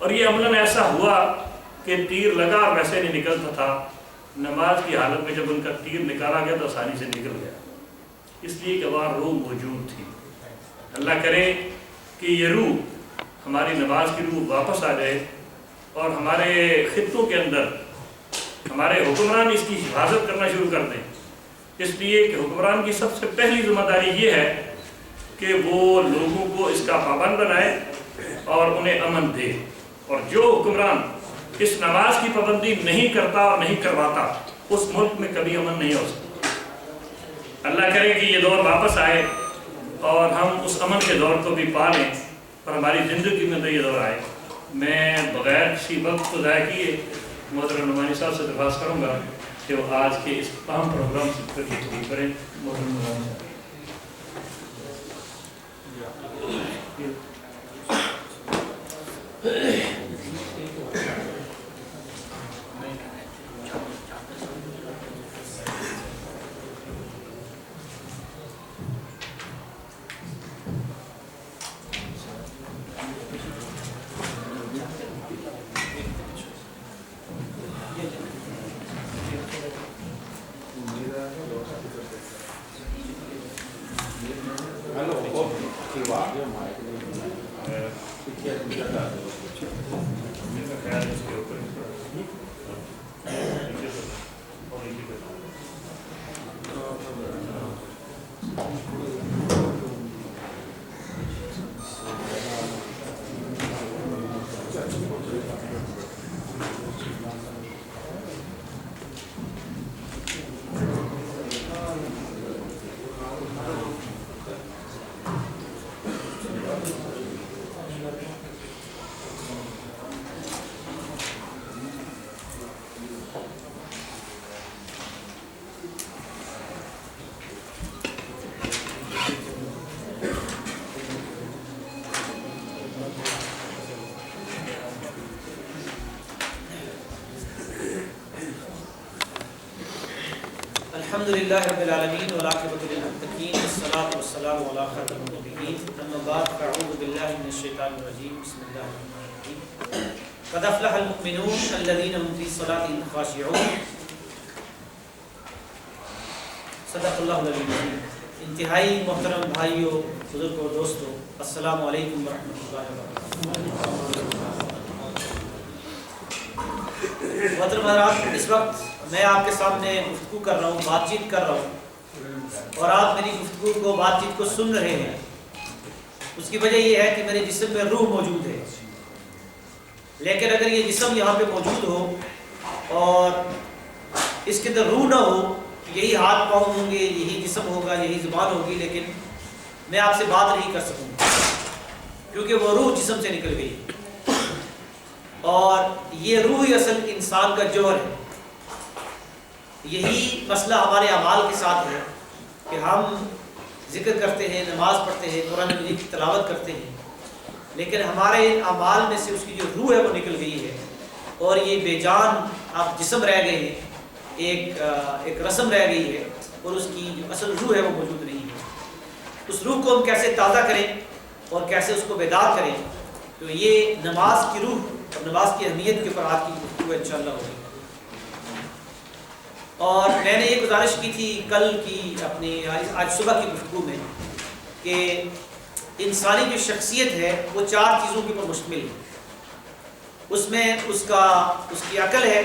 اور یہ عملاً ایسا ہوا کہ تیر لگا اور ویسے نہیں نکلتا تھا، نماز کی حالت میں جب ان کا تیر نکالا گیا تو آسانی سے نکل گیا، اس لیے کہ وہاں روح موجود تھی۔ اللہ کرے کہ یہ روح، ہماری نماز کی روح واپس آ جائے اور ہمارے خطوں کے اندر ہمارے حکمران اس کی حفاظت کرنا شروع کر دیں، اس لیے کہ حکمران کی سب سے پہلی ذمہ داری یہ ہے کہ وہ لوگوں کو اس کا پابند بنائے اور انہیں امن دے، اور جو حکمران اس نماز کی پابندی نہیں کرتا اور نہیں کرواتا اس ملک میں کبھی امن نہیں ہو سکتا۔ اللہ کرے کہ یہ دور واپس آئے اور ہم اس امن کے دور کو بھی پا لیں اور ہماری زندگی میں یہ دور آئے۔ میں بغیر کسی وقت کو ضائع کیے محترم نعمانی صاحب سے درخواست کروں گا کہ وہ آج کے اس اہم پروگرام سے تقریر کریں۔ محترم نعمانی صاحب۔ الحمدللہ رب العالمین والعاقبۃ للمتقین والصلاۃ والسلام علی خاتم النبیین اما بعد فاعوذ باللہ من الشیطان الرجیم بسم اللہ الرحمن الرحیم قد افلح المؤمنون الذین هم فی صلاتهم خاشعون صدق اللہ العلی العظیم۔ انتہائی محترم بھائیوں، بزرگوں، دوستوں، السلام علیکم ورحمۃ اللہ وبرکاتہ۔ محترم حضرات، اس وقت میں آپ کے سامنے گفتگو کر رہا ہوں، بات چیت کر رہا ہوں، اور آپ میری گفتگو کو، بات چیت کو سن رہے ہیں۔ اس کی وجہ یہ ہے کہ میرے جسم میں روح موجود ہے، لیکن اگر یہ جسم یہاں پہ موجود ہو اور اس کے اندر روح نہ ہو، یہی ہاتھ پاؤں ہوں گے، یہی جسم ہوگا، یہی زبان ہوگی، لیکن میں آپ سے بات نہیں کر سکوں گا کیونکہ وہ روح جسم سے نکل گئی، اور یہ روح ہی اصل انسان کا جوہر ہے۔ یہی مسئلہ ہمارے اعمال کے ساتھ ہے کہ ہم ذکر کرتے ہیں، نماز پڑھتے ہیں، قرآن مجید کی تلاوت کرتے ہیں، لیکن ہمارے اعمال میں سے اس کی جو روح ہے وہ نکل گئی ہے، اور یہ بے جان اب جسم رہ گئے ہیں، ایک رسم رہ گئی ہے، اور اس کی جو اصل روح ہے وہ موجود نہیں ہے۔ اس روح کو ہم کیسے تازہ کریں اور کیسے اس کو بیدار کریں، تو یہ نماز کی روح اور نماز کی اہمیت کے اوپر آج کی گفتگو انشاءاللہ ہوگی۔ اور میں نے یہ گزارش کی تھی کل کی اپنی آج صبح کی گفتگو میں کہ انسانی جو شخصیت ہے وہ 4 چیزوں کے اوپر مشتمل ہے۔ اس میں اس کی عقل ہے،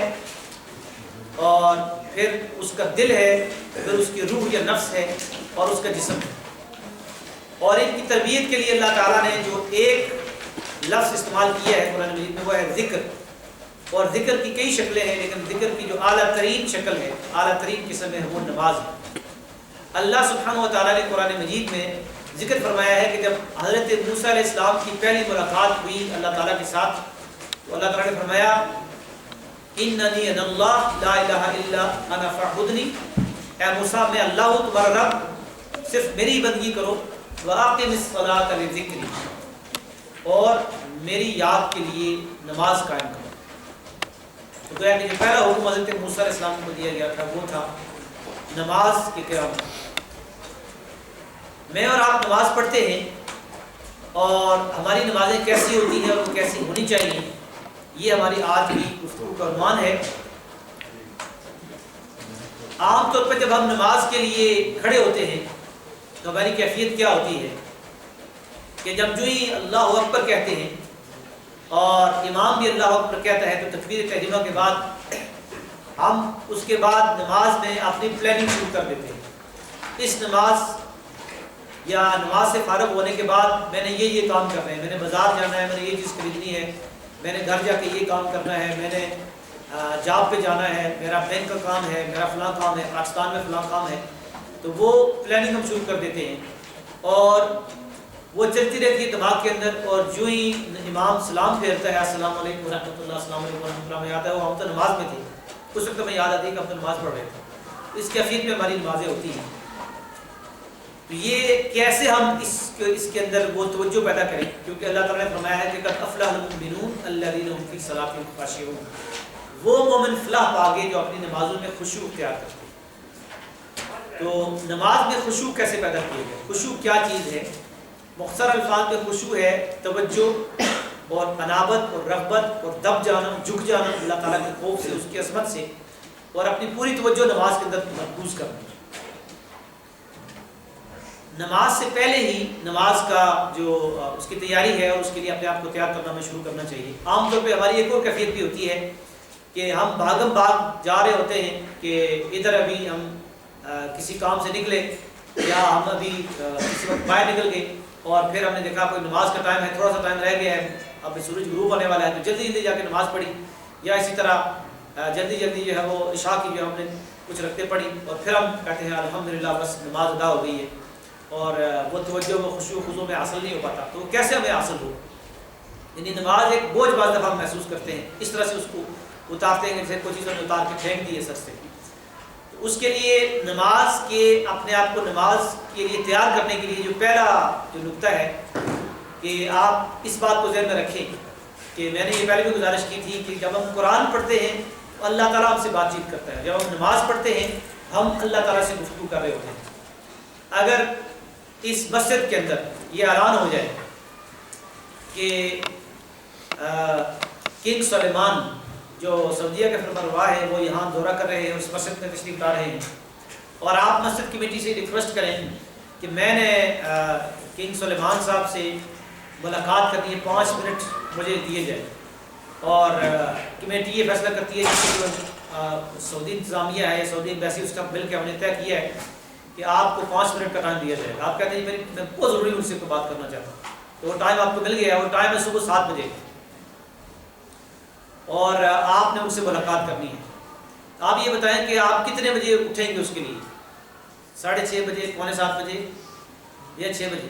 اور پھر اس کا دل ہے، پھر اس کی روح یا نفس ہے، اور اس کا جسم ہے۔ اور ان کی تربیت کے لیے اللہ تعالیٰ نے جو ایک لفظ استعمال کیا ہے قرآن مجید میں وہ ہے ذکر، اور ذکر کی کئی شکلیں ہیں، لیکن ذکر کی جو اعلیٰ ترین شکل ہے، اعلیٰ ترین قسم ہے، وہ نماز ہے۔ اللہ سبحانہ و تعالیٰ نے قرآن مجید میں ذکر فرمایا ہے کہ جب حضرت موسیٰ علیہ السلام کی پہلی ملاقات ہوئی اللہ تعالیٰ کے ساتھ، تو اللہ تعالیٰ نے فرمایا اننی انا اللہ لا الہ الا انا فاعبدنی، اے موسیٰ میں اللہ ہوں تمہارا رب، صرف میری بندگی کرو، وَأَقِمِ الصَّلَاةَ لِذِكْرِي، اور میری یاد کے لیے نماز قائم کرو۔ تو گویا کہ جو پہلا حکم حضرت موسیٰ علیہ السلام کو دیا گیا تھا وہ تھا نماز کے قیام۔ میں اور آپ نماز پڑھتے ہیں، اور ہماری نمازیں کیسی ہوتی ہیں اور وہ کیسی ہونی چاہیے، یہ ہماری آج کی گفتگو کا عنوان ہے۔ عام طور پہ جب ہم نماز کے لیے کھڑے ہوتے ہیں تو ہماری کیفیت کیا ہوتی ہے کہ جب جو ہی اللہ اکبر کہتے ہیں اور امام بھی اللہ اکبر کہتا ہے تو تکبیر تحریمہ کے بعد ہم اس کے بعد نماز میں اپنی پلاننگ شروع کر دیتے ہیں۔ اس نماز یا نماز سے فارغ ہونے کے بعد میں نے یہ کام کرنا ہے، میں نے بازار جانا ہے، میں نے یہ چیز خریدنی ہے، میں نے گھر جا کے یہ کام کرنا ہے، میں نے جاب پہ جانا ہے، میرا بینک کا کام ہے، میرا فلاں کام ہے، پاکستان میں فلاں کام ہے، تو وہ پلاننگ ہم شروع کر دیتے ہیں اور وہ چلتی رہتی ہے دماغ کے اندر۔ اور جو ہی امام سلام پھیرتا ہے السلام علیکم ورحمۃ اللہ، السلام علیکم ورحمۃ اللہ، میں یاد ہے وہ ہم تو نماز میں تھے، اس وقت میں یاد آتی ہے کہ ہم تو نماز پڑھ رہے تھے۔ اس کیفیت میں ہماری نمازیں ہوتی ہیں۔ تو یہ کیسے ہم اس کے اندر وہ توجہ پیدا کریں، کیونکہ اللہ تعالیٰ نے فرمایا ہے کہ قد افلح المؤمنون الذین هم فی صلاتهم خاشعون، وہ مومن فلاح پاگے جو اپنی نمازوں میں خشوع اختیار کرتے ہیں۔ تو نماز میں خشوع کیسے پیدا کیے گئے؟ خشوع کیا چیز ہے؟ مختصر الفاظ میں خشوع ہے توجہ اور انابت اور رغبت اور دب جانا، جھک جانا اللہ تعالیٰ کے خوف سے، اس کی عظمت سے، اور اپنی پوری توجہ نماز کے اندر مرکوز کرنا۔ نماز سے پہلے ہی نماز کا جو اس کی تیاری ہے اور اس کے لیے اپنے آپ کو تیار کرنا میں شروع کرنا چاہیے۔ عام طور پہ ہماری ایک اور کیفیت بھی ہوتی ہے کہ ہم بھاگم بھاگ جا رہے ہوتے ہیں کہ ادھر ابھی ہم کسی کام سے نکلے یا ہم ابھی کسی وقت باہر نکل گئے اور پھر ہم نے دیکھا کوئی نماز کا ٹائم ہے، تھوڑا سا ٹائم رہ گیا ہے، اب سورج غروب ہونے والا ہے، تو جلدی جلدی جا کے نماز پڑھی، یا اسی طرح جلدی جلدی جو ہے وہ عشاء کی جو ہم نے کچھ رکھتے پڑھی، اور پھر ہم کہتے ہیں الحمدللہ بس نماز ادا ہو گئی ہے، اور وہ توجہ وہ خشوع خضوع میں حاصل نہیں ہو پاتا۔ تو کیسے ہمیں حاصل ہو؟ یعنی نماز ایک بوجھ بعض دفعہ ہم محسوس کرتے ہیں، اس طرح سے اس کو اتارتے ہیں کہ جیسے کوئی چیز ہم نے اتار کے پھینک دی ہے سر سے۔ تو اس کے لیے نماز کے اپنے آپ کو نماز کے لیے تیار کرنے کے لیے جو پہلا جو نکتہ ہے کہ آپ اس بات کو ذہن میں رکھیں کہ میں نے یہ پہلے بھی گزارش کی تھی کہ جب ہم قرآن پڑھتے ہیں تو اللہ تعالیٰ ہم سے بات چیت کرتا ہے، جب ہم نماز پڑھتے ہیں ہم اللہ تعالیٰ سے گفتگو کر رہے ہوتے ہیں۔ اگر اس مسجد کے اندر یہ اعلان ہو جائے کہ کنگ سلیمان جو سعودیہ کے فرمانروا ہے وہ یہاں دورہ کر رہے ہیں، اس مسجد میں تشریف لا رہے ہیں، اور آپ مسجد کمیٹی سے ریکویسٹ کریں کہ میں نے کنگ سلیمان صاحب سے ملاقات کرنی ہے، 5 منٹ مجھے دیے جائیں، اور کمیٹی یہ فیصلہ کرتی ہے کہ سعودی انتظامیہ ہے، سعودی ایمبیسی، اس کا مل کے ہم نے طے کیا ہے کہ آپ کو 5 منٹ کا ٹائم دیا جائے گا۔ آپ کہتے ہیں میں بہت ضروری ان سے بات کرنا چاہتا ہوں، تو وہ ٹائم آپ کو مل گیا ہے، وہ ٹائم ہے صبح 7 بجے، اور آپ نے ان سے ملاقات کرنی ہے۔ آپ یہ بتائیں کہ آپ کتنے بجے اٹھیں گے اس کے لیے؟ 6:30 بجے، 6:45 بجے یا 6 بجے؟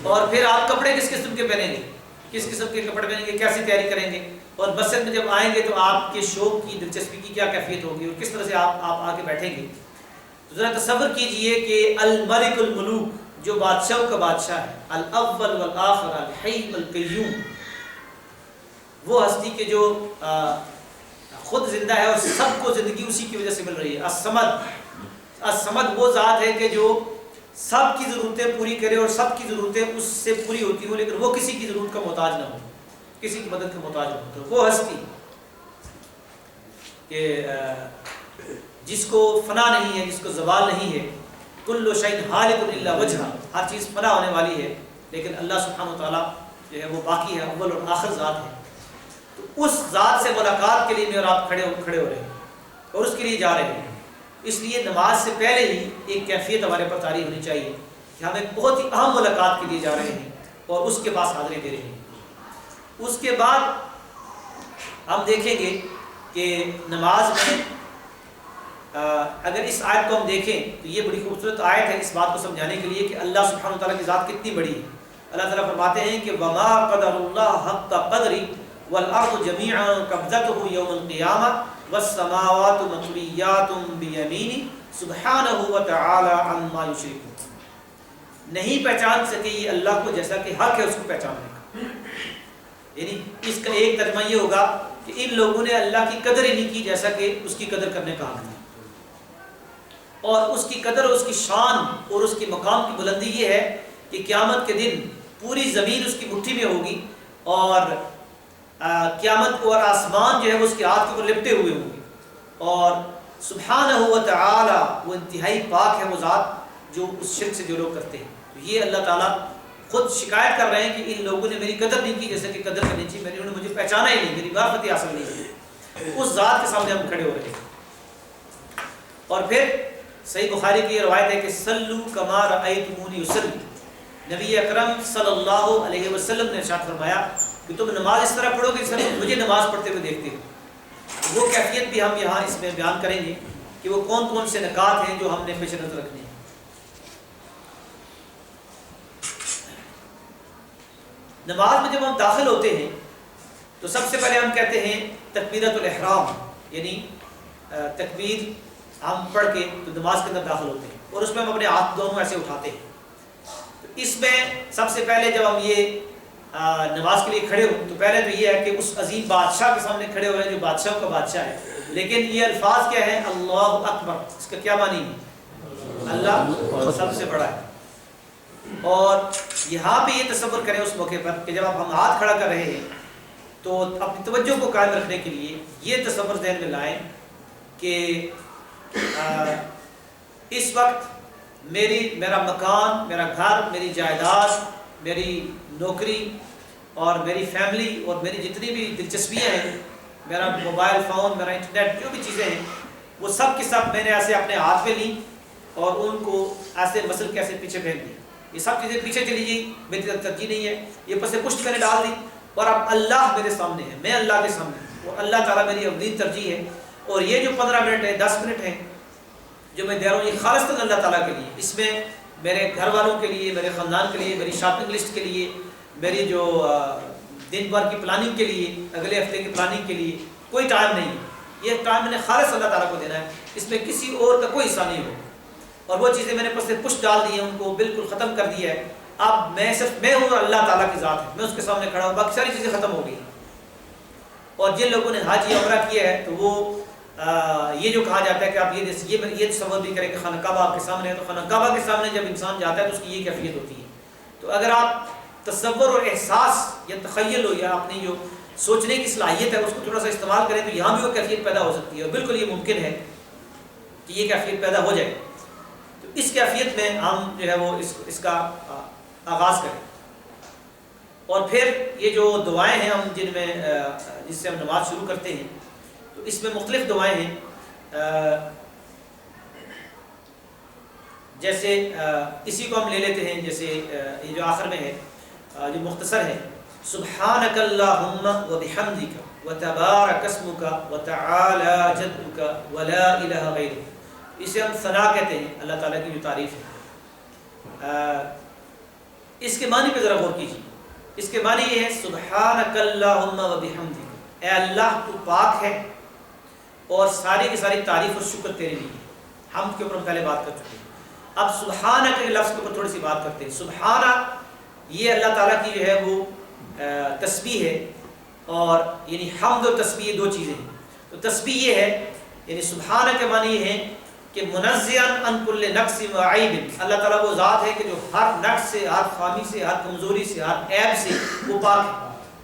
اور پھر آپ کپڑے کس قسم کے پہنیں گے، کس قسم کے کپڑے پہنیں گے، کیسی تیاری کریں گے، اور مسجد میں جب آئیں گے تو آپ کے شوق کی، دلچسپی کی کیا کیفیت ہوگی، اور کس طرح سے آپ آ کے بیٹھیں گے۔ تو ذرا تصور کیجئے کہ الملک الملوک، جو بادشاہوں کا بادشاہ ہے، الاول والآخر الحی القیوم، وہ ہستی کے جو خود زندہ ہے اور سب کو زندگی اسی کی وجہ سے مل رہی ہے۔ الصمد وہ ذات ہے کہ جو سب کی ضرورتیں پوری کرے اور سب کی ضرورتیں اس سے پوری ہوتی ہوں، لیکن وہ کسی کی ضرورت کا محتاج نہ ہو، کسی کی مدد کا محتاج نہ ہو۔ تو وہ ہستی کہ جس کو فنا نہیں ہے، جس کو زوال نہیں ہے، کل شیء ہالک الا وجہہ، ہر چیز فنا ہونے والی ہے، لیکن اللہ سبحانہ و تعالیٰ جو ہے وہ باقی ہے، اول اور آخر ذات ہے۔ تو اس ذات سے ملاقات کے لیے میں اور آپ کھڑے ہو رہے ہیں اور اس کے لیے جا رہے ہیں۔ اس لیے نماز سے پہلے ہی ایک کیفیت ہمارے پر طاری ہونی چاہیے کہ ہم ایک بہت ہی اہم ملاقات کے لیے جا رہے ہیں اور اس کے پاس حاضری دے رہے ہیں۔ اس کے بعد ہم دیکھیں گے کہ نماز میں اگر اس آیت کو ہم دیکھیں تو یہ بڑی خوبصورت آیت ہے اس بات کو سمجھانے کے لیے کہ اللہ سبحانہ وتعالیٰ کی ذات کتنی بڑی ہے۔ اللہ تعالیٰ فرماتے ہیں کہ وَمَا قَدَرُ اللَّهَ حَقَّ قَدْرِهِ وَالْأَرْضُ جَمِيعًا قَبْضَتُهُ يَوْمَ الْقِيَامَةِ وَالسَّمَاوَاتُ مَطْوِيَّاتٌ بِيَمِينِهِ سُبْحَانَهُ وَتَعَالَى عَمَّا يُشْرِكُونَ۔ نہیں پہچان سکے یہ اللہ کو جیسا کہ حق ہے اس کو پہچاننے کا۔ یعنی اس کا ایک ترجمہ یہ ہوگا کہ ان لوگوں نے اللہ کی قدر ہی نہیں کی جیسا کہ اس کی قدر کرنے کا حق ہے، اور اس کی قدر اور اس کی شان اور اس کے مقام کی بلندی یہ ہے کہ قیامت کے دن پوری زمین اس کی مٹھی میں ہوگی اور قیامت اور آسمان جو ہے وہ اس کے ہاتھ کے اوپر لپٹے ہوئے ہوں گے. اور سبحانہ و تعالی وہ انتہائی پاک ہے وہ ذات جو اس شرک سے جو لوگ کرتے ہیں. تو یہ اللہ تعالیٰ خود شکایت کر رہے ہیں کہ ان لوگوں نے میری قدر نہیں کی جیسے کہ قدر کرنی چاہیے. انہوں نے مجھے پہچانا ہی نہیں, میری معرفت حاصل نہیں کی. اس ذات کے سامنے ہم کھڑے ہو رہے ہیں. اور پھر صحیح بخاری کی یہ روایت ہے کہ صلو کما رأیتمونی اصلی, نبی اکرم صلی اللہ علیہ وسلم نے ارشاد فرمایا کہ تم نماز اس طرح پڑھو کہ اس طرح مجھے نماز پڑھتے ہوئے دیکھتے ہو. وہ کیفیت بھی ہم یہاں اس میں بیان کریں گے کہ وہ کون کون سے نکات ہیں جو ہم نے پیش نظر رکھنے ہیں. نماز میں جب ہم داخل ہوتے ہیں تو سب سے پہلے ہم کہتے ہیں تکبیرۃ الاحرام, یعنی تکبیر ہم پڑھ کے تو نماز کے اندر داخل ہوتے ہیں اور اس میں ہم اپنے ہاتھ دونوں ایسے اٹھاتے ہیں. تو اس میں سب سے پہلے جب ہم یہ نماز کے لیے کھڑے ہو تو پہلے تو یہ ہے کہ اس عظیم بادشاہ کے سامنے کھڑے ہو رہے ہیں جو بادشاہوں کا بادشاہ ہے. لیکن یہ الفاظ کیا ہے, اللہ اکبر, اس کا کیا معنی ہے؟ اللہ سب سے بڑا ہے. اور یہاں پہ یہ تصور کریں اس موقع پر کہ جب آپ ہم ہاتھ کھڑا کر رہے ہیں تو اپنی توجہ کو قائم رکھنے کے لیے یہ تصور ذہن میں لائیں کہ اس وقت میرا مکان, میرا گھر, میری جائیداد, میری نوکری اور میری فیملی اور میری جتنی بھی دلچسپیاں ہیں, میرا موبائل فون, میرا انٹرنیٹ, جو بھی چیزیں ہیں وہ سب کی سب میں نے ایسے اپنے ہاتھ میں لیں اور ان کو ایسے مسل کے ایسے پیچھے پھینک دی. یہ سب چیزیں پیچھے چلی گئی, میری ترجیح نہیں ہے. یہ پس پشت میں نے ڈال دی اور اب اللہ میرے سامنے ہے, میں اللہ کے سامنے ہوں اور اللہ تعالیٰ میری اولین ترجیح ہے. اور یہ جو 15 منٹ ہے, 10 منٹ ہیں جو میں دے رہا ہوں یہ خالصتاً اللہ تعالیٰ کے لیے. اس میں میرے گھر والوں کے لیے, میرے خاندان کے لیے, میری شاپنگ لسٹ کے لیے, میری جو دن بھر کی پلاننگ کے لیے, اگلے ہفتے کی پلاننگ کے لیے کوئی ٹائم نہیں ہے. یہ ٹائم میں نے خالص اللہ تعالیٰ کو دینا ہے, اس میں کسی اور کا کوئی حصہ نہیں ہو. اور وہ چیزیں میں نے پس سے پشت ڈال دی ہیں, ان کو بالکل ختم کر دیا ہے. اب میں صرف میں ہوں اور اللہ تعالیٰ کی ذات ہے, میں اس کے سامنے کھڑا ہوں, باقی ساری چیزیں ختم ہو گئی. اور جن لوگوں نے حج یا عمرہ کیا ہے تو وہ یہ جو کہا جاتا ہے کہ آپ یہ تصور بھی کریں کہ خانہ کعبہ آپ کے سامنے ہے, تو خانہ کعبہ کے سامنے جب انسان جاتا ہے تو اس کی یہ کیفیت ہوتی ہے. تو اگر آپ تصور اور احساس یا تخیل ہو یا اپنی جو سوچنے کی صلاحیت ہے اس کو تھوڑا سا استعمال کریں تو یہاں بھی وہ کیفیت پیدا ہو سکتی ہے, اور بالکل یہ ممکن ہے کہ یہ کیفیت پیدا ہو جائے. تو اس کیفیت میں ہم جو ہے وہ اس کا آغاز کریں. اور پھر یہ جو دعائیں ہیں ہم جس سے ہم نماز شروع کرتے ہیں تو اس میں مختلف دعائیں ہیں. جیسے اسی کو ہم لے لیتے ہیں, جیسے یہ جو آخر میں ہے جو مختصر ہے, سبحانک اللہم و بحمدک و تبارک اسمک و تعالی جدک و لا الہ غیرک. اسے ہم ثنا کہتے ہیں, اللہ تعالیٰ کی جو تعریف ہے. اس کے معنی پہ ذرا غور کیجیے. اس کے معنی یہ ہے سبحانک اللہم و بحمدک, اے اللہ تو پاک ہے اور ساری کی ساری تعریف اور شکر تیرے لیے. حمد کے اوپر ہم پہلے بات کر چکے ہیں. اب سبحانہ کے لفظ کے اوپر تھوڑی سی بات کرتے ہیں. سبحانہ یہ اللہ تعالیٰ کی جو ہے وہ تسبیح ہے, اور یعنی حمد و تسبیح یہ دو چیزیں ہیں. تو تسبیح یہ ہے یعنی سبحانہ کے معنی یہ ہے کہ منزہن عن کل نقص و عیب, اللہ تعالیٰ وہ ذات ہے کہ جو ہر نقص سے, ہر خامی سے, ہر کمزوری سے, ہر عیب سے وہ پاک ہے.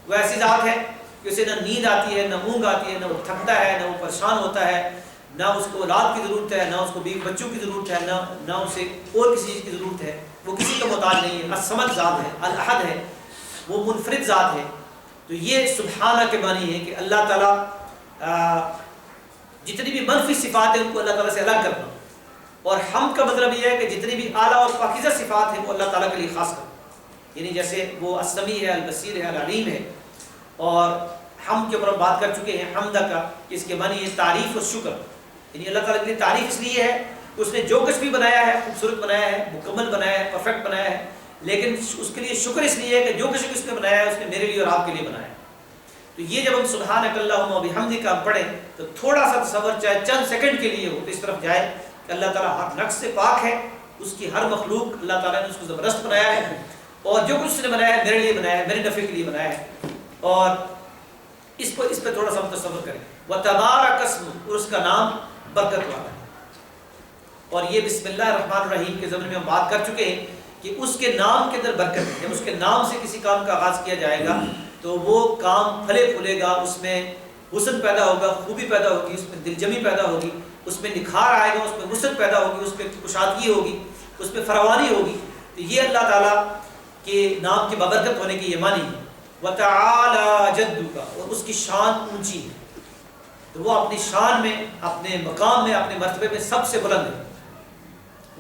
وہ ایسی ذات ہے کہ اسے نہ نیند آتی ہے, نہ اونگ آتی ہے, نہ وہ تھکتا ہے, نہ وہ پریشان ہوتا ہے, نہ اس کو اولاد کی ضرورت ہے, نہ اس کو بیوی بچوں کی ضرورت ہے, نہ اسے اور کسی چیز کی ضرورت ہے. وہ کسی کا محتاج نہیں ہے, الصمد ذات ہے, الاحد ہے, وہ منفرد ذات ہے. تو یہ سبحانہ کے معنی ہے کہ اللہ تعالیٰ جتنی بھی منفی صفات ہیں ان کو اللہ تعالیٰ سے الگ کرنا, اور حمد کا مطلب یہ ہے کہ جتنی بھی اعلیٰ اور پاکیزہ صفات ہیں وہ اللہ تعالیٰ کے لیے خاص کرنا. یعنی جیسے وہ السمیع ہے, البصیر ہے, العلیم ہے. اور حمد کے اوپر ہم بات کر چکے ہیں حمدہ کا, اس کے معنی ہے تعریف اور شکر. یعنی اللہ تعالیٰ کے لیے تعریف اس لیے ہے کہ اس نے جو کچھ بھی بنایا ہے خوبصورت بنایا ہے, مکمل بنایا ہے, پرفیکٹ بنایا ہے. لیکن اس کے لیے شکر اس لیے ہے کہ جو کچھ بھی اس نے بنایا ہے اس نے میرے لیے اور آپ کے لیے بنایا ہے. تو یہ جب ہم سبحانک اللہم و بحمدک کا پڑھیں تو تھوڑا سا تصور چاہے چند سیکنڈ کے لیے ہو تو اس طرف جائے کہ اللہ تعالیٰ ہر نقص سے پاک ہے, اس کی ہر مخلوق اللہ تعالیٰ نے اس کو زبردست بنایا ہے, اور جو کچھ اس نے بنایا ہے میرے لیے بنایا ہے, میرے نفع کے لیے بنایا ہے. اور اس پہ تھوڑا سا تصور کریں. وتبارک اسمہ, اور اس کا نام برکت والا ہے. اور یہ بسم اللہ الرحمن الرحیم کے ضمن میں ہم بات کر چکے ہیں کہ اس کے نام کے اندر برکت ہے. جب اس کے نام سے کسی کام کا آغاز کیا جائے گا تو وہ کام پھلے پھولے گا، اس میں حسن پیدا ہوگا، خوبی پیدا ہوگی، اس میں دلجمی پیدا ہوگی، اس میں نکھار آئے گا، اس میں وسعت پیدا ہوگی، اس میں کشادگی ہوگی، اس میں فراوانی ہوگی. تو یہ اللہ تعالیٰ کے نام کے بابرکت ہونے کی یہ معنی ہے. وَتَعَالَى جَدُّكَ، اور اس کی شان اونچی ہے. تو وہ اپنی شان میں، اپنے مقام میں، اپنے مرتبے میں سب سے بلند ہے.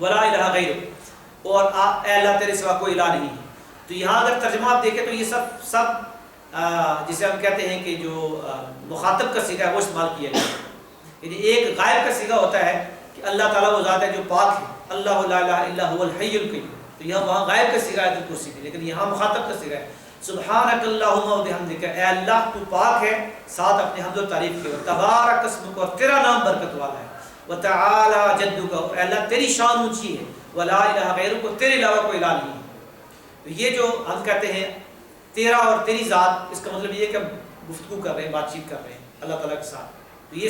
وَلَا إِلَٰهَ غَيْرُهُ، اور اے اللہ تیرے سوا کوئی الہ نہیں ہے. تو یہاں اگر ترجمہ آپ دیکھیں تو یہ سب جسے ہم کہتے ہیں کہ جو مخاطب کا صیغہ ہے وہ استعمال کیا گیا. یعنی ایک غائب کا صیغہ ہوتا ہے کہ اللہ تعالیٰ وہ ذات ہے جو پاک ہے، اللہ لا الہ الا هو الحی القیوم. تو یہاں وہاں غائب کا صیغہ ہے کرسی کی، لیکن یہاں مخاطب کا صیغہ ہے. سبحانک اللہم و بحمدک، اے اللہ تو پاک ہے ساتھ اپنے حمد و تعریف کے، تبارک اسمک، اور تیرا نام برکت والا ہے. وتعالی جدک، اے اللہ تیری شان اونچی ہے. ولا الہ غیرک، تیرے علاوہ کوئی الہ نہیں ہے. تو یہ جو ہم کہتے ہیں تیرا اور تیری ذات، اس کا مطلب یہ ہے کہ ہم گفتگو کر رہے ہیں، بات چیت کر رہے ہیں اللہ تعالیٰ کے ساتھ. تو یہ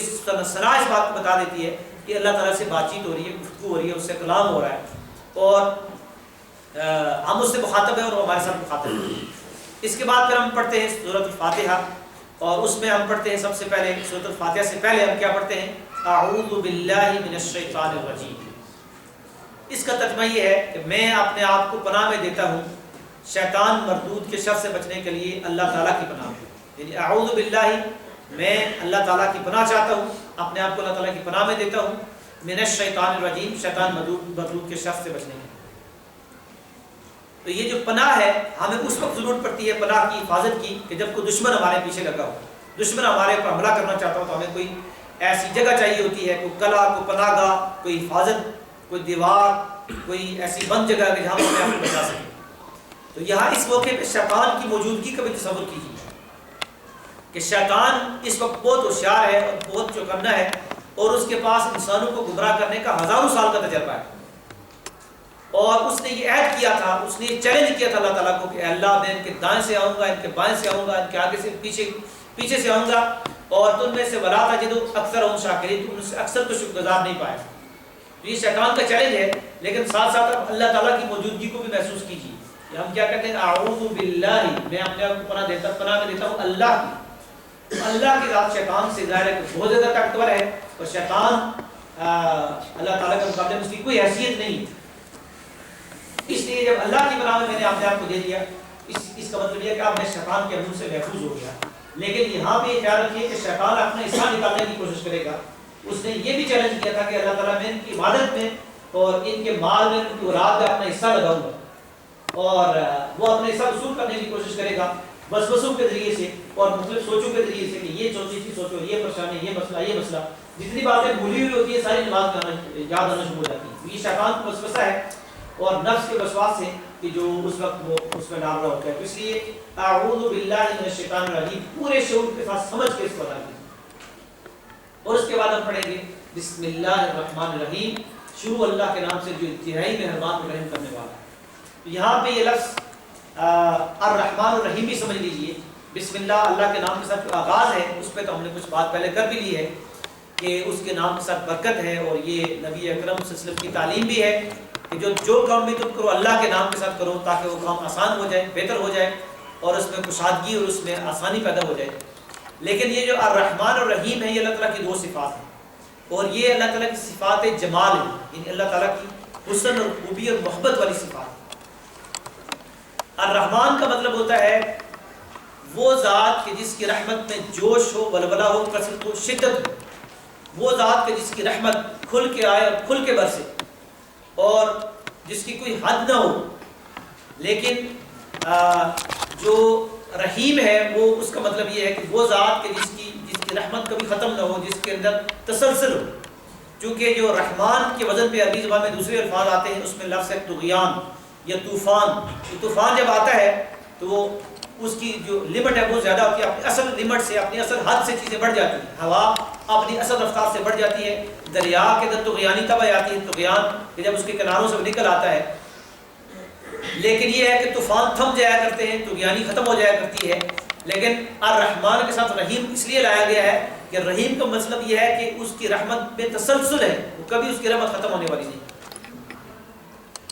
ثنا اس بات کو بتا دیتی ہے کہ اللہ تعالیٰ سے بات چیت ہو رہی ہے، گفتگو ہو رہی ہے، اس سے کلام ہو رہا ہے، اور ہم اس سے مخاطب ہیں اور وہ ہمارے ساتھ مخاطب ہیں. اس کے بعد پھر ہم پڑھتے ہیں سورۃ الفاتحہ، اور اس میں ہم پڑھتے ہیں سب سے پہلے سورۃ الفاتحہ سے پہلے ہم کیا پڑھتے ہیں؟ اعوذ باللہ من الشیطان الرجیم. اس کا ترجمہ یہ ہے کہ میں اپنے آپ کو پناہ میں دیتا ہوں شیطان مردود کے شر سے بچنے کے لیے اللہ تعالیٰ کی پناہ میں. یعنی اعوذ باللہ، میں اللہ تعالیٰ کی پناہ چاہتا ہوں، اپنے آپ کو اللہ تعالیٰ کی پناہ میں دیتا ہوں. من الشیطان الرجیم، شیطان مردود کے شر سے بچنے کے. تو یہ جو پناہ ہے ہمیں اس وقت ضرورت پڑتی ہے پناہ کی، حفاظت کی، کہ جب کوئی دشمن ہمارے پیچھے لگا ہو، دشمن ہمارے اوپر حملہ کرنا چاہتا ہو، تو ہمیں کوئی ایسی جگہ چاہیے ہوتی ہے، کوئی قلعہ، کوئی پناہ گاہ، کوئی حفاظت، کوئی دیوار، کوئی ایسی بند جگہ کہ جہاں ہم اپنے آپ کو بچا سکیں. تو یہاں اس موقع پہ شیطان کی موجودگی کا بھی تصور کیجیے کہ شیطان اس وقت بہت ہوشیار ہے اور بہت چوکنا ہے، اور اس کے پاس انسانوں کو گمراہ کرنے کا ہزاروں سال کا تجربہ ہے. اور اس نے یہ عہد کیا تھا، اس نے یہ چیلنج کیا تھا اللہ تعالیٰ کو کہ اے اللہ میں ان کے دائیں سے آؤں گا، ان کے بائیں سے آؤں گا، ان کے آگے سے پیچھے سے آؤں گا، اور تم میں سے ولا تجدوا اکثرهم شاکرین، تم سے اکثر تو شکر گزار نہیں پائے. تو یہ شیطان کا چیلنج ہے، لیکن ساتھ ساتھ آپ اللہ تعالیٰ کی موجودگی کو بھی محسوس کیجیے. ہم کیا کہتے ہیں؟ اعوذ باللہ، میں اپنے آپ کو پناہ میں دیتا ہوں اللہ کی. اللہ کی ذات شیطان سے ظاہر ہے کہ بہت زیادہ طاقتور ہے، اور شیطان اللہ تعالیٰ کے مقابلے میں اس کی کوئی حیثیت نہیں. اس لیے جب اللہ کی پناہ میں نے اپنے آپ کو دے دیا، اس کا مطلب یہ ہے کہ اب میں شیطان کے حملوں سے محفوظ ہو گیا. لیکن یہاں پہ یہ خیال رکھیے کہ شیطان اپنا حصہ نکالنے کی کوشش کرے گا. اس نے یہ بھی چیلنج کیا تھا کہ اللہ تعالیٰ میں ان کی عبادت میں اور ان کے مال میں، ان کی اولاد میں اپنا حصہ لگاؤں گا، اور وہ اپنا حصہ وصول کرنے کی کوشش کرے گا وسوسوں کے ذریعے سے اور مختلف سوچوں کے ذریعے سے، کہ یہ چیز سوچو، یہ پریشانی، یہ مسئلہ. جتنی باتیں بھولی ہوئی ہوتی ہے ساری نماز میں یاد آنا شروع ہو جاتی ہے. یہ شیطان کا وسوسہ ہے اور نفس کے وسواس سے کہ جو اس وقت وہ اس میں ڈال رہا ہوتا ہے. تو اس لیے اعوذ باللہ من الشیطان الرجیم پورے شعور کے ساتھ سمجھ کے اس کو ادا کیجیے. اور اس کے بعد ہم پڑھیں گے بسم اللہ الرحمن الرحیم، شروع اللہ کے نام سے جو انتہائی مہربان و رحم کرنے والا ہے. تو یہاں پہ یہ لفظ الرحمن الرحیم بھی سمجھ لیجیے. بسم اللہ، اللہ کے نام کے ساتھ جو آغاز ہے اس پہ تو ہم نے کچھ بات پہلے کر بھی لی ہے کہ اس کے نام کے ساتھ برکت ہے، اور یہ نبی اکرم صلی اللہ علیہ وسلم کی تعلیم بھی ہے کہ جو کام بھی تم کرو اللہ کے نام کے ساتھ کرو، تاکہ وہ کام آسان ہو جائے، بہتر ہو جائے، اور اس میں کشادگی اور اس میں آسانی پیدا ہو جائے. لیکن یہ جو الرحمن الرحیم ہے یہ اللہ تعالیٰ کی دو صفات ہیں، اور یہ اللہ تعالیٰ کی صفات جمال ہے، یعنی اللہ تعالیٰ کی حسن اور خوبی اور محبت والی صفات. الرحمن کا مطلب ہوتا ہے وہ ذات کہ جس کی رحمت میں جوش ہو، ولولہ ہو، کثرت ہو، شدت ہو. وہ ذات کہ جس کی رحمت کھل کے آئے اور کھل کے برسے، اور جس کی کوئی حد نہ ہو. لیکن جو رحیم ہے وہ اس کا مطلب یہ ہے کہ وہ ذات کہ جس کی رحمت کبھی ختم نہ ہو، جس کے اندر تسلسل ہو. چونکہ جو رحمان کے وزن پہ عربی زبان میں دوسرے الفاظ آتے ہیں، اس میں لفظ ہے طغیان یا طوفان. طوفان جب آتا ہے تو وہ اس کی جو لمٹ ہے وہ زیادہ ہوتی ہے، اپنی اصل لمٹ سے، اپنی اصل حد سے چیزیں بڑھ جاتی ہیں. ہوا اپنی اصل رفتار سے بڑھ جاتی ہے. دریا کے اندر طغیانی تب آ جاتی ہے، طغیان کہ جب اس کے کناروں سے نکل آتا ہے. لیکن یہ ہے کہ طوفان تھم جایا کرتے ہیں، طغیانی ختم ہو جایا کرتی ہے. لیکن الرحمن کے ساتھ رحیم اس لیے لایا گیا ہے کہ رحیم کا مطلب یہ ہے کہ اس کی رحمت میں تسلسل ہے، وہ کبھی اس کی رحمت ختم ہونے والی نہیں.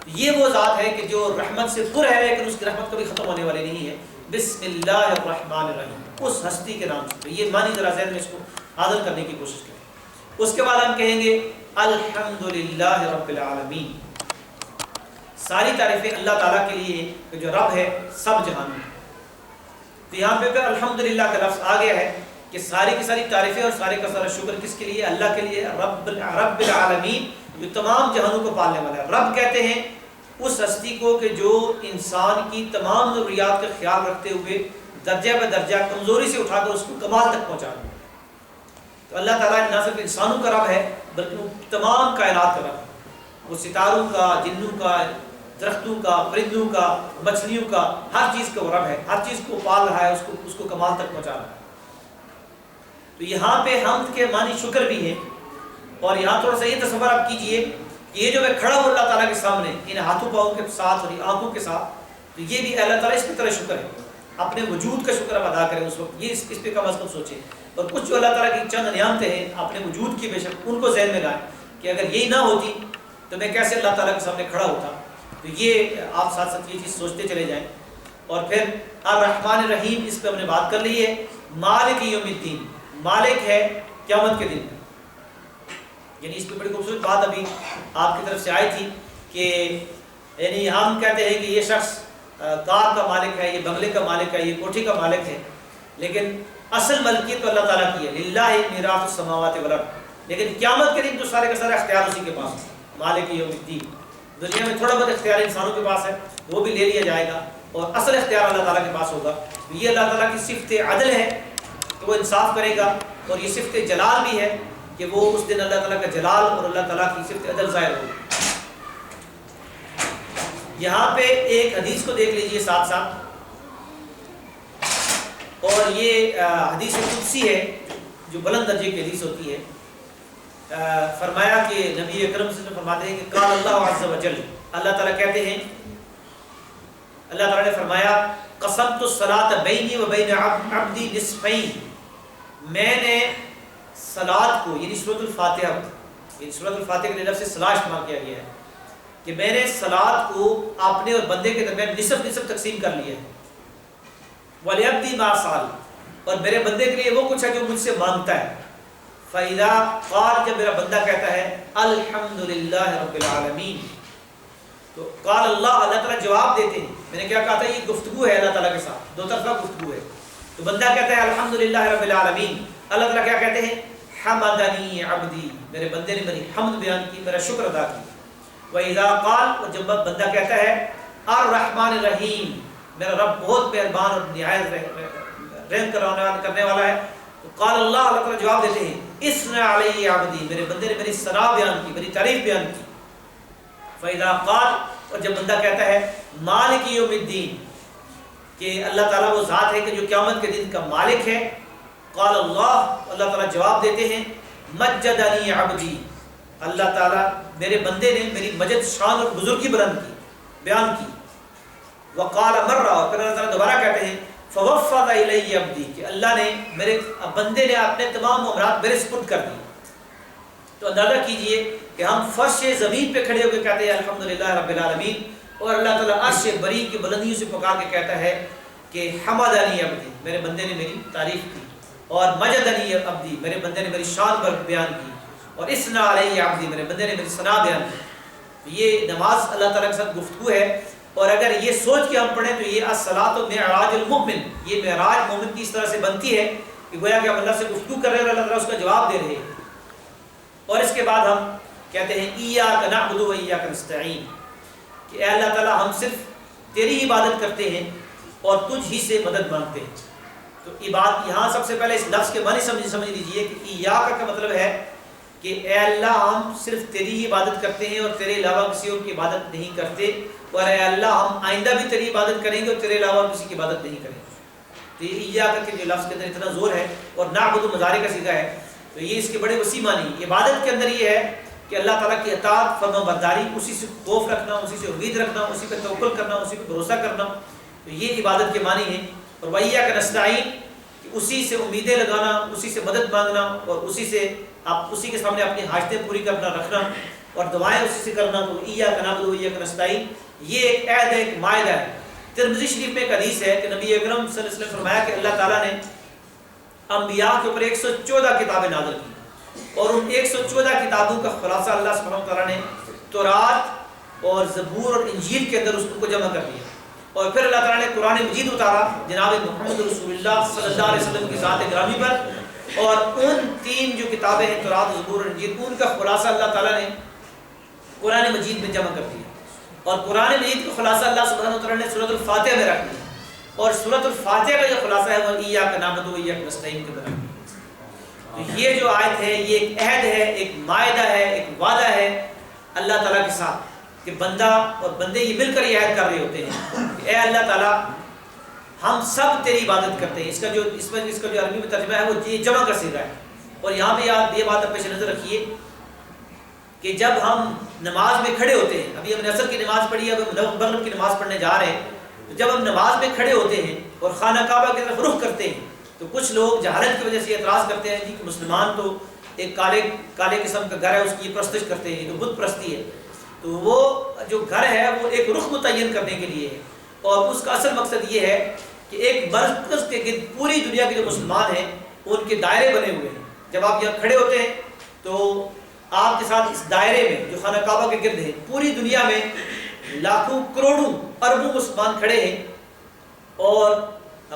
یہ وہ ذات ہے کہ جو رحمت سے پر ہے لیکن اس کی رحمت کبھی ختم ہونے والی نہیں ہے. بسم اللہ الرحمن الرحیم, اس ہستی کے نام سے. یہ معنی ذرا ذہن میں اس کو حاضر کرنے کی کوشش کریں. اس کے بعد ہم کہیں گے الحمدللہ رب العالمین. ساری تعریفیں اللہ تعالیٰ کے لیے کہ جو رب ہے سب جہان میں. تو یہاں پہ الحمدللہ کا لفظ آ گیا ہے کہ ساری کی ساری تعریفیں اور سارے کا سارا شکر کس کے لیے؟ اللہ کے لیے. رب العالمین جو تمام جہانوں کو پالنے والا ہے. رب کہتے ہیں اس ہستی کو کہ جو انسان کی تمام ضروریات کا خیال رکھتے ہوئے درجہ بہ درجہ کمزوری سے اٹھا کر اس کو کمال تک پہنچا دے. تو اللہ تعالیٰ نہ صرف انسانوں کا رب ہے بلکہ وہ تمام کائنات کا رب ہے. وہ ستاروں کا، جنوں کا، درختوں کا، پرندوں کا، مچھلیوں کا، ہر چیز کا وہ رب ہے. ہر چیز کو پال رہا ہے، اس کو کمال تک پہنچا رہا ہے. تو یہاں پہ حمد کے معنی شکر بھی ہے. اور یہاں تھوڑا سا یہ تصور آپ کیجئے کہ یہ جو میں کھڑا ہوں اللہ تعالیٰ کے سامنے ان ہاتھوں پاؤں کے ساتھ اور آنکھوں کے ساتھ، تو یہ بھی اللہ تعالیٰ اس کی طرح شکر ہے. اپنے وجود کا شکر آپ ادا کریں اس وقت. یہ اس پہ کم از کم سوچیں. اور کچھ جو اللہ تعالیٰ کی چند نعمتیں ہیں اپنے وجود کی، بے شک ان کو ذہن میں لائیں کہ اگر یہی نہ ہوتی تو میں کیسے اللہ تعالیٰ کے سامنے کھڑا ہوتا. تو یہ آپ ساتھ ساتھ یہ چیز سوچتے چلے جائیں. اور پھر الرحمن الرحیم، اس پہ ہم نے بات کر لی ہے. مالک یوم الدین، مالک ہے قیامت کے دن کا. یعنی اس پہ بڑی خوبصورت بات ابھی آپ کی طرف سے آئی تھی کہ یعنی ہم کہتے ہیں کہ یہ شخص کار کا مالک ہے، یہ بنگلے کا مالک ہے، یہ کوٹھی کا مالک ہے، لیکن اصل ملکیت تو اللہ تعالیٰ کی ہے. للہ میراث السماوات والارض. لیکن قیامت کے دن تو سارے کا سارا اختیار اسی کے پاس ہے. مالک یوم الدین. دنیا میں تھوڑا بہت اختیار انسانوں کے پاس ہے، وہ بھی لے لیا جائے گا، اور اصل اختیار اللہ تعالیٰ کے پاس ہوگا. یہ اللہ تعالیٰ کی صفت عدل ہے کہ وہ انصاف کرے گا، اور یہ صفت جلال بھی ہے کہ وہ اس دن اللہ تعالیٰ کا جلال اور اللہ تعالیٰ کی صفت عدل ظاہر ہوگی. یہاں پہ ایک حدیث کو دیکھ لیجئے ساتھ ساتھ، اور یہ حدیث قدسی ہے جو بلند درجے کی حدیث ہوتی ہے. فرمایا کہ نبی اکرم صلی اللہ علیہ وسلم فرماتے ہیں کہ قال اللہ عز وجل، اللہ تعالیٰ کہتے ہیں، اللہ تعالیٰ نے فرمایا قسمت الصلاۃ بینی و بین عبدی نصفین. میں نے صلاۃ کو، یعنی سورۃ الفاتحہ، یعنی سورۃ الفاتحہ کے لفظ سے صلاح استعمال کیا گیا ہے کہ میں نے صلاۃ کو اپنے اور بندے کے درمیان نصف نصف تقسیم کر لیا ہے. وَلِعَبْدِي مَا سَأَلَ، اور میرے بندے کے لیے وہ کچھ ہے جو مجھ سے مانگتا ہے. فَإِذَا قَالَ، جب میرا بندہ کہتا ہے الحمدللہ رب العالمین، تو قال اللہ تعالیٰ جواب دیتے ہیں. میں نے کیا کہا تھا، یہ گفتگو ہے اللہ تعالیٰ کے ساتھ، دو طرفہ گفتگو ہے. تو بندہ کہتا ہے الحمدللہ رب العالمین، اللہ تعالیٰ کیا کہتے ہیں، حمدنی عبدی، میرے بندے نے میری حمد بیان کی، میرا شکر ادا کی. وَإِذَا قَالَ، اور جب بندہ کہتا ہے الرحمن الرحیم، میرا رب بہت مہربان اور نہایت رحم کرنے والا ہے، تو قال اللہ تعالیٰ جواب دیتے ہیں اثنى علی عبدی، میرے بندے نے میری ثنا بیان کی، میری تعریف بیان کی. فَإِذَا قَالَ، اور جب بندہ کہتا ہے مالک یوم الدین، کہ اللہ تعالیٰ وہ ذات ہے کہ جو قیامت کے دن کا مالک ہے، قال اللہ تعالیٰ جواب دیتے ہیں مجدنی عبدی، اللہ تعالیٰ میرے بندے نے میری مجد، شان اور بزرگی بلند کی، بیان کی. وقال مرہ، اور پھر اللہ تعالیٰ دوبارہ کہتے ہیں فوفض الی عبدی، کہ اللہ نے میرے بندے نے اپنے تمام معاملات میرے سپرد کر دی. تو اندازہ کیجئے کہ ہم فرش زمین پہ کھڑے ہو کے کہتے ہیں الحمدللہ رب العالمین، اور اللہ تعالیٰ عرش بری کی بلندیوں سے پکار کے کہتا ہے کہ حمدنی عبدی، میرے بندے نے میری تعریف کی، اور مجدنی عبدی، میرے بندے نے میری شان پر بیان کی، اور اثنى علی عبدی، میرے بندے نے میری ثنا بیان کی. یہ نماز اللہ تعالیٰ کے ساتھ گفتگو ہے. اور اگر یہ سوچ کے ہم پڑھیں تو یہ الصلاۃ معراج المؤمن، یہ معراج مومن کی اس طرح سے بنتی ہے کہ گویا کہ ہم اللہ سے گفتگو کر رہے ہیں اور اللہ تعالیٰ اس کا جواب دے رہے ہیں. اور اس کے بعد ہم کہتے ہیں ایاک نعبد و ایاک نستعین، کہ اے اللہ تعالیٰ ہم صرف تیری عبادت کرتے ہیں اور تجھ ہی سے مدد مانگتے ہیں. تو عبادت، یہاں سب سے پہلے اس لفظ کے معنی سمجھ لیجئے کہ ایاک کا مطلب ہے کہ اے اللہ ہم صرف تیری ہی عبادت کرتے ہیں اور تیرے علاوہ کسی اور کی عبادت نہیں کرتے، اور اے اللہ ہم آئندہ بھی تیری عبادت کریں گے اور تیرے علاوہ کسی کی عبادت نہیں کریں گے. تو یہ ایاک کے جو لفظ کے اندر اتنا زور ہے، اور نعبد مضارع کا صیغہ ہے، تو یہ اس کے بڑے وسیع معنی. عبادت کے اندر یہ ہے کہ اللہ تعالیٰ کی اطاعت، فرما برداری، اسی سے خوف رکھنا، اسی سے امید رکھنا، اسی پہ توکل کرنا، اسی پہ بھروسہ کرنا. تو یہ عبادت کے معنی ہیں. اور وَإِيَّاكَ نَسْتَعِينُ، کہ اسی سے امیدیں لگانا، اسی سے مدد مانگنا، اور اسی سے آپ اسی کے سامنے اپنی حاجتیں پوری کرنا رکھنا. اور دعائیں اسی سے کرنا، تو ایاک نعبد و ایاک نستعین یہ ایک عہد ہے، ایک معاہدہ ہے۔ ترمذی شریف میں ایک حدیث ہے کہ نبی اکرم صلی اللہ علیہ وسلم نے فرمایا کہ اللہ تعالیٰ نے انبیاء کے اوپر 114 کتابیں نازل کی، اور ان 114 کتابوں کا خلاصہ اللہ سبحانہ وتعالیٰ نے تورات اور زبور اور انجیل کے اندر اس کو جمع کر دیا، اور پھر اللہ تعالیٰ نے قرآن مجید اتارا جناب محمد رسول اللہ صلی اللہ علیہ وسلم کی ذات گرامی پر، اور ان 3 جو کتابیں ہیں تورات، زبور اور انجیل، ان کا خلاصہ اللہ تعالیٰ نے قرآن مجید میں جمع کر دیا، اور قرآن مجید کا خلاصہ اللہ سبحانہ وتعالیٰ نے سورۃ الفاتحہ میں رکھ دیا، اور سورۃ الفاتحہ کا جو خلاصہ ہے وہ ایاک نعبد و ایاک نستعین کے اندر۔ تو یہ جو آیت ہے یہ ایک عہد ہے، ایک معاہدہ ہے، ایک وعدہ ہے اللہ تعالیٰ کے ساتھ، کہ بندہ اور بندے یہ مل کر یہ عہد کر رہے ہوتے ہیں کہ اے اللہ تعالیٰ ہم سب تیری عبادت کرتے ہیں۔ اس کا جو عربی میں ترجمہ ہے وہ یہ جمع کا صیغہ ہے، اور یہاں پہ آپ یہ بات پیش نظر رکھیے کہ جب ہم نماز میں کھڑے ہوتے ہیں، ابھی ہم نے عصر کی نماز پڑھی ہے، اب ہم مغرب کی نماز پڑھنے جا رہے ہیں، تو جب ہم نماز میں کھڑے ہوتے ہیں اور خانہ کعبہ کی طرف رخ کرتے ہیں تو کچھ لوگ جہالت کی وجہ سے اعتراض کرتے ہیں کہ مسلمان تو ایک کالے قسم کا گھر ہے، اس کی پرستش کرتے ہیں، یہ تو بت پرستی ہے۔ تو وہ جو گھر ہے وہ ایک رخ متعین کرنے کے لیے ہے، اور اس کا اصل مقصد یہ ہے کہ ایک مرکز کے گرد پوری دنیا کے جو مسلمان ہیں ان کے دائرے بنے ہوئے ہیں۔ جب آپ یہاں کھڑے ہوتے ہیں تو آپ کے ساتھ اس دائرے میں جو خانہ کعبہ کے گرد ہے، پوری دنیا میں لاکھوں کروڑوں اربوں مسلمان کھڑے ہیں، اور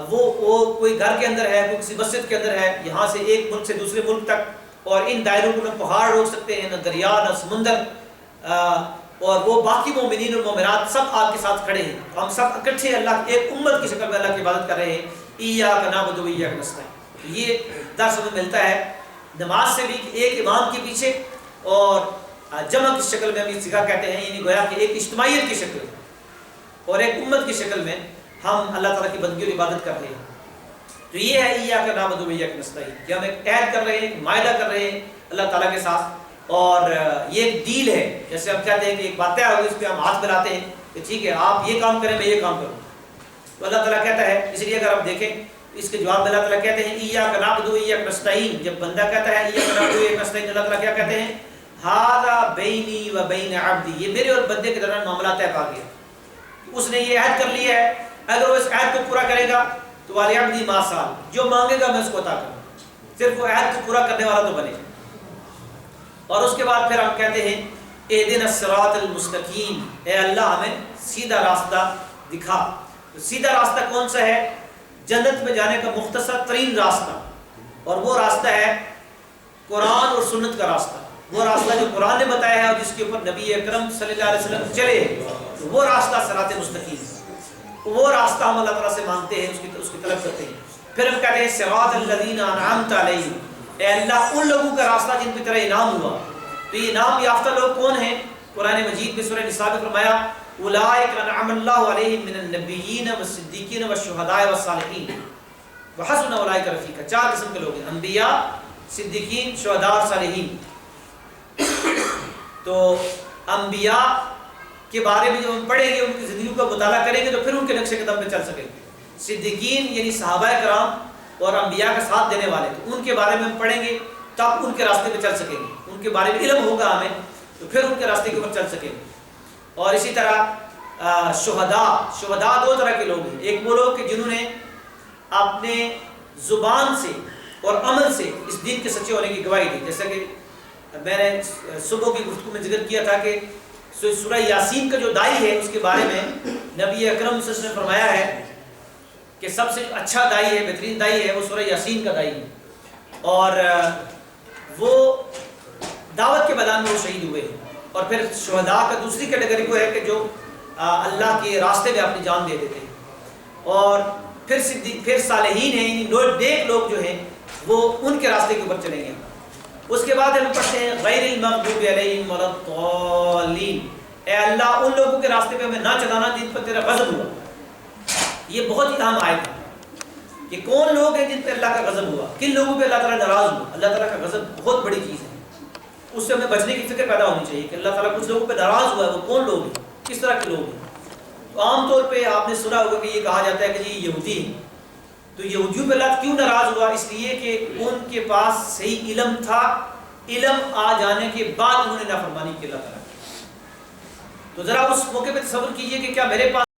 وہ کوئی گھر کے اندر ہے، کوئی کسی مسجد کے اندر ہے، یہاں سے ایک ملک سے دوسرے ملک تک، اور ان دائروں کو نہ پہاڑ روک سکتے ہیں، نہ دریا، نہ سمندر، اور وہ باقی مومنین اور مومنات سب آپ کے ساتھ کھڑے ہیں، ہم سب اکٹھے اللہ کی ایک امت کی شکل میں اللہ کی عبادت کر رہے ہیں، ایاک نعبد و ایاک نستعین۔ یہ درس ہمیں ملتا ہے نماز سے بھی کہ ایک امام کے پیچھے اور جمع کی شکل میں ہم اس جگہ کہتے ہیں، یعنی گویا کہ ایک اجتماعیت کی شکل میں اور ایک امت کی شکل میں ہم اللہ تعالیٰ کی بندگی اور عبادت کر رہے ہیں۔ تو یہ ہے ایاک نعبد و ایاک نستعین، کہ ہم ایک عہد کر رہے ہیں، ایک معاہدہ کر رہے ہیں اللہ تعالیٰ کے ساتھ، اور یہ ایک ڈیل ہے، جیسے ہم کہتے ہیں کہ ایک باتیں ہوگی اس پہ ہم ہاتھ ملاتے ہیں کہ ٹھیک ہے آپ یہ کام کریں میں یہ کام کروں، تو اللہ تعالیٰ کہتا ہے، اس لیے اگر آپ دیکھیں اس کے جواب میں اللہ تعالیٰ کہتے ہیں ایاک نعبد و ایاک نستعین۔ جب بندہ کہتا ہے ایاک نعبد و ایاک نستعین، اللہ تعالیٰ کیا کہتے ہیں؟ ھذا بینی و بین عبدی، یہ میرے اور بندے کے درمیان معاملہ طے پا گیا، اس نے یہ عہد کر لیا ہے، اگر وہ اس عہد کو پورا کرے گا تو وَلِعَبْدِی مَا سَأَلَ، جو مانگے گا میں اس کو عطا کروں، صرف وہ عہد کو پورا کرنے والا تو بنے۔ اور اس کے بعد پھر ہم کہتے ہیں اہدنا الصراط المستقیم، اے اللہ ہمیں سیدھا راستہ دکھا۔ سیدھا راستہ کون سا ہے؟ جنت میں جانے کا مختصر ترین راستہ، اور وہ راستہ ہے قرآن اور سنت کا راستہ، وہ راستہ جو قرآن نے بتایا ہے اور جس کے اوپر نبی اکرم صلی اللہ علیہ وسلم چلے، تو وہ راستہ صراط مستقیم، وہ راستہ ہم اللہ تعالیٰ سے مانگتے ہیں، اس کی طلب کرتے ہیں۔ پھر ہم کہتے ہیں صراط الذین انعمت علیہم، اے اللہ ان لوگوں کا راستہ جن پہ تیرا انعام ہوا۔ تو یہ انعام یافتہ لوگ کون ہیں؟ قرآن مجید میں سورہ نساء میں فرمایا اولئک انعم اللہ علیہم من النبیین والصدیقین والشہداء والصالحین وحسن اولئک رفیقا۔ 4 قسم کے لوگ ہیں، انبیاء، صدیقین، شہداء اور صالحین۔ تو انبیاء کے بارے میں جب ہم پڑھیں گے، ان کی زندگیوں کا مطالعہ کریں گے تو پھر ان کے نقش قدم پہ چل سکیں گے۔ صدیقین یعنی صحابہ کرام اور انبیاء کا ساتھ دینے والے، تو ان کے بارے میں ہم پڑھیں گے تب ان کے راستے پہ چل سکیں گے، ان کے بارے میں علم ہوگا ہمیں تو پھر ان کے راستے کے اوپر چل سکیں گے۔ اور اسی طرح شہداء 2 طرح کے لوگ ہیں، ایک وہ لوگ کہ جنہوں نے اپنے زبان سے اور عمل سے اس دین کے سچے ہونے کی گواہی دی، جیسا کہ میں نے صبح کی گفتگو میں ذکر کیا تھا کہ سورہ یاسین کا جو دائی ہے اس کے بارے میں نبی اکرم صلی اللہ علیہ وسلم نے فرمایا ہے کہ سب سے اچھا دائی ہے، بہترین دائی ہے وہ سورہ یاسین کا دائی ہے، اور وہ دعوت کے میدان میں وہ شہید ہوئے ہیں۔ اور پھر شہداء کا دوسری کیٹیگری کو ہے کہ جو اللہ کے راستے میں اپنی جان دے دیتے ہیں، اور پھر صالحین ہیں، یعنی نیک لوگ جو ہیں وہ ان کے راستے کے اوپر چلیں گے۔ اس کے بعد ہم پڑھتے ہیں غیر المغضوب علیہم ولا الضالین، اے اللہ ان لوگوں کے راستے پہ ہمیں نہ چلانا جن پر تیرا غضب ہوا۔ یہ بہت ہی اہم آیت ہے کہ کون لوگ ہیں جن پہ اللہ کا غضب ہوا، کن لوگوں پہ اللہ تعالیٰ ناراض ہوا۔ اللہ تعالیٰ کا غضب بہت بڑی چیز ہے، اس سے ہمیں بچنے کی فکر پیدا ہونی چاہیے کہ اللہ تعالیٰ کچھ لوگوں پہ ناراض ہوا ہے، وہ کون لوگ ہیں، کس طرح کے لوگ ہیں۔ تو عام طور پہ آپ نے سنا ہوگا کہ یہ کہا جاتا ہے کہ جی یہودی ہیں، تو یہودیوں پہ اللہ کیوں ناراض ہوا؟ اس لیے کہ ان کے پاس صحیح علم تھا، علم آ جانے کے بعد انہوں نے نافرمانی کی اللہ تعالیٰ کی. تو ذرا اس موقع پہ تصور کیجئے کہ کیا میرے پاس